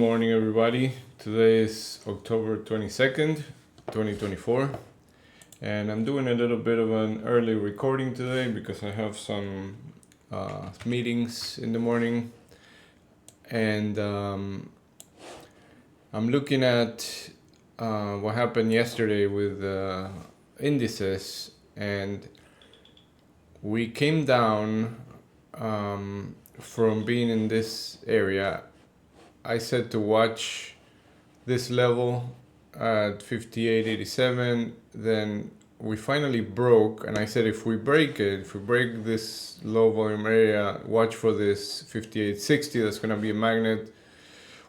morning, everybody. Today is October 22nd, 2024, and I'm doing a little bit of an early recording today because I have some meetings in the morning, and I'm looking at what happened yesterday with indices, and we came down from being in this area. I said to watch this level at 58.87, then we finally broke, and I said if we break this low volume area, watch for this 58.60, that's going to be a magnet.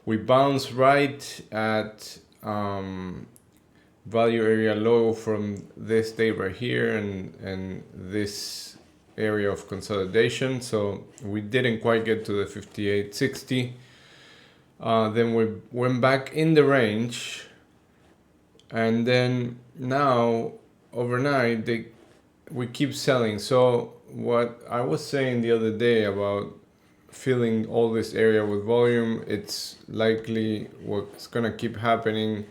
We bounced right at value area low from this day right here and this area of consolidation, so we didn't quite get to the 58.60. Then we went back in the range, and then now overnight we keep selling. So what I was saying the other day about filling all this area with volume, it's likely what's gonna keep happening.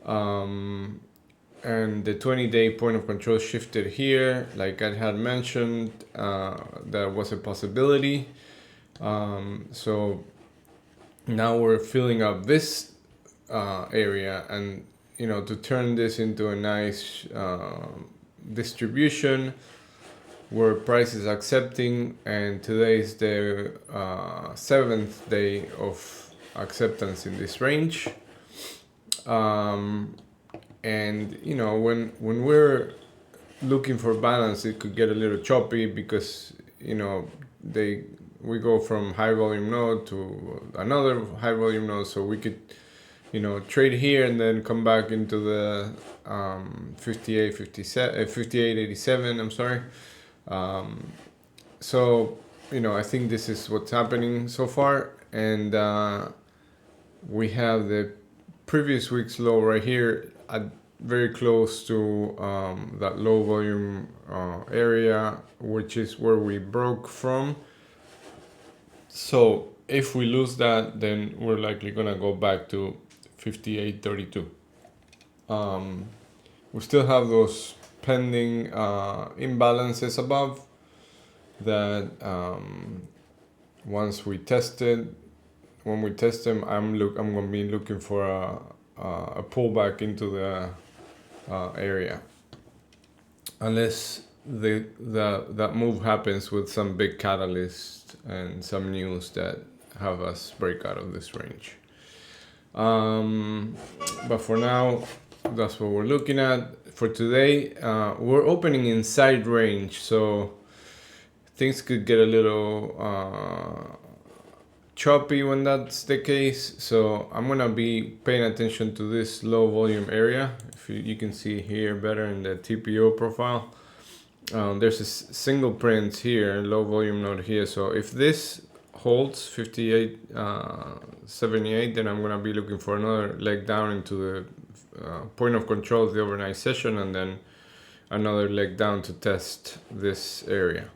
And the 20-day point of control shifted here, like I had mentioned. That was a possibility. So now we're filling up this area, and to turn this into a nice distribution where price is accepting, and today is the 7th day of acceptance in this range. And when we're looking for balance, it could get a little choppy because we go from high volume node to another high volume node, so we could trade here and then come back into the 58.87. I'm sorry. So I think this is what's happening so far, and we have the previous week's low right here at very close to that low volume area, which is where we broke from. So if we lose that, then we're likely gonna go back to 58.32. We still have those pending imbalances above that. When we test them, I'm gonna be looking for a pullback into the area, unless that move happens with some big catalyst and some news that have us break out of this range. But for now, that's what we're looking at. For today, we're opening inside range, so things could get a little choppy when that's the case. So I'm gonna be paying attention to this low volume area. If you can see here better in the TPO profile, there's a single print here, low volume node here. So if this holds 58.78, then I'm gonna be looking for another leg down into the point of control of the overnight session, and then another leg down to test this area.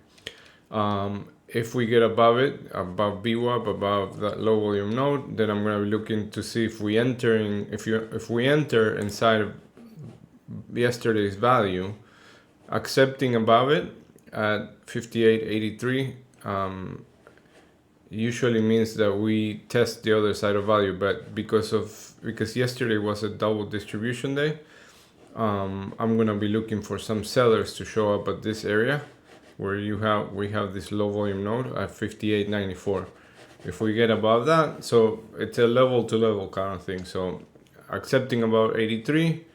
If we get above it, above VWAP, above that low volume node, then I'm going to be looking to see if we enter inside of yesterday's value, accepting above it at 58.83, usually means that we test the other side of value. But because yesterday was a double distribution day, I'm going to be looking for some sellers to show up at this area where we have this low volume node at 58.94. If we get above that, so it's a level to level kind of thing. So accepting about 83,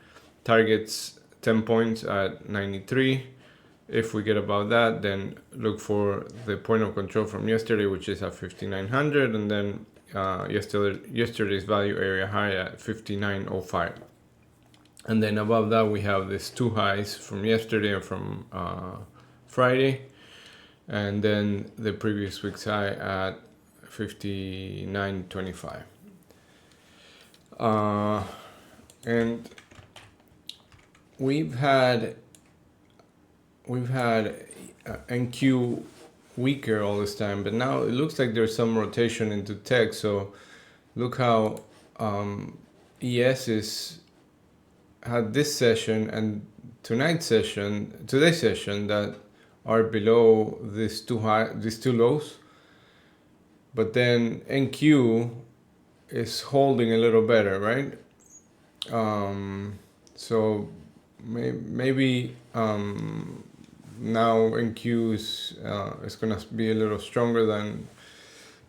targets 10 points at 93. If we get above that, then look for the point of control from yesterday, which is at 5900, and then yesterday's value area high at 5905. And then above that, we have these two highs from yesterday and from Friday, and then the previous week's high at 59.25. And we've had NQ weaker all this time, but now it looks like there's some rotation into tech. So look how ES had this session and today's session that are below these two lows, but then NQ is holding a little better, right? So maybe now NQ is gonna be a little stronger than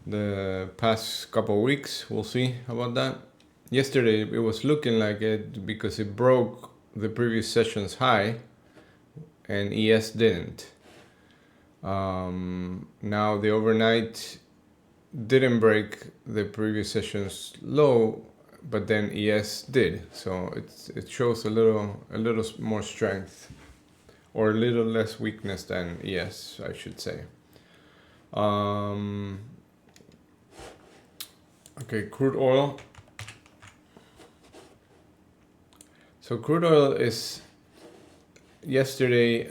the past couple of weeks. We'll see about that. Yesterday it was looking like it because it broke the previous session's high and ES didn't. Now the overnight didn't break the previous session's low, but then ES did. So it shows a little more strength, or a little less weakness than ES, I should say. Okay, crude oil. So crude oil is yesterday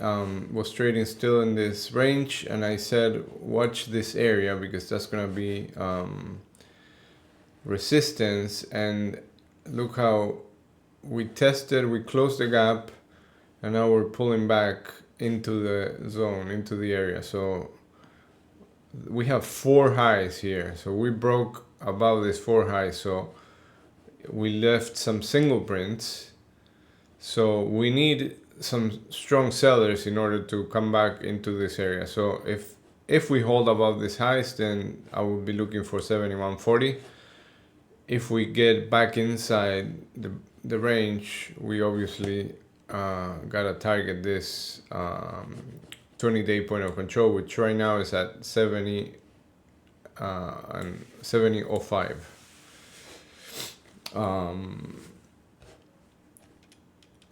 was trading still in this range, and I said watch this area because that's gonna be resistance. And look how we closed the gap, and now we're pulling back into the zone, into the area. So we have 4 highs here, so we broke above this 4 highs, so we left some single prints. So we need some strong sellers in order to come back into this area. So if we hold above these highs, then I will be looking for 71.40. If we get back inside the range, we obviously gotta target this 20-day point of control, which right now is at 70 and 70.05.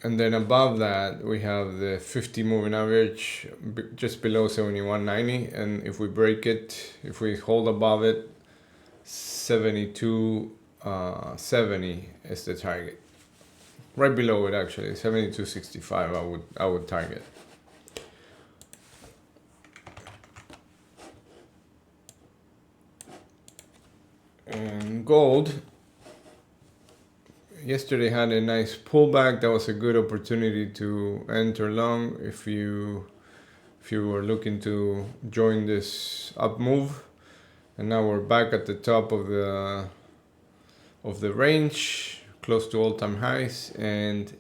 And then above that, we have the 50 moving average just below 71.90. And if we break it, if we hold above it, 72.70 is the target. Right below it, actually, 72.65 I would target. And gold yesterday had a nice pullback. That was a good opportunity to enter long if you were looking to join this up move. And now we're back at the top of the range, close to all-time highs, and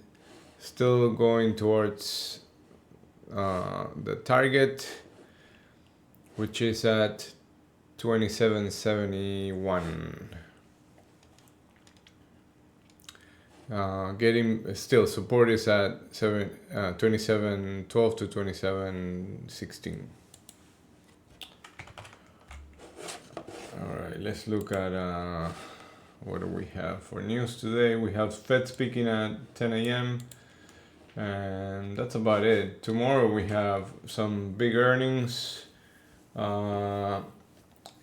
still going towards the target, which is at 27.71. Getting still support is at 27.12 to 27.16. All right, let's look at what do we have for news today. We have Fed speaking at 10 a.m. and that's about it. Tomorrow we have some big earnings.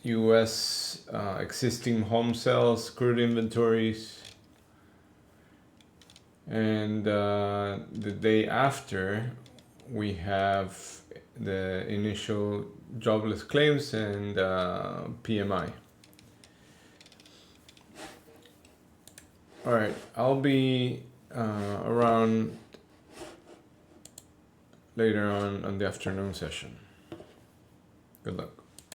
U.S. Existing home sales, crude inventories. And the day after, we have the initial jobless claims and PMI. All right, I'll be around later on the afternoon session. Good luck.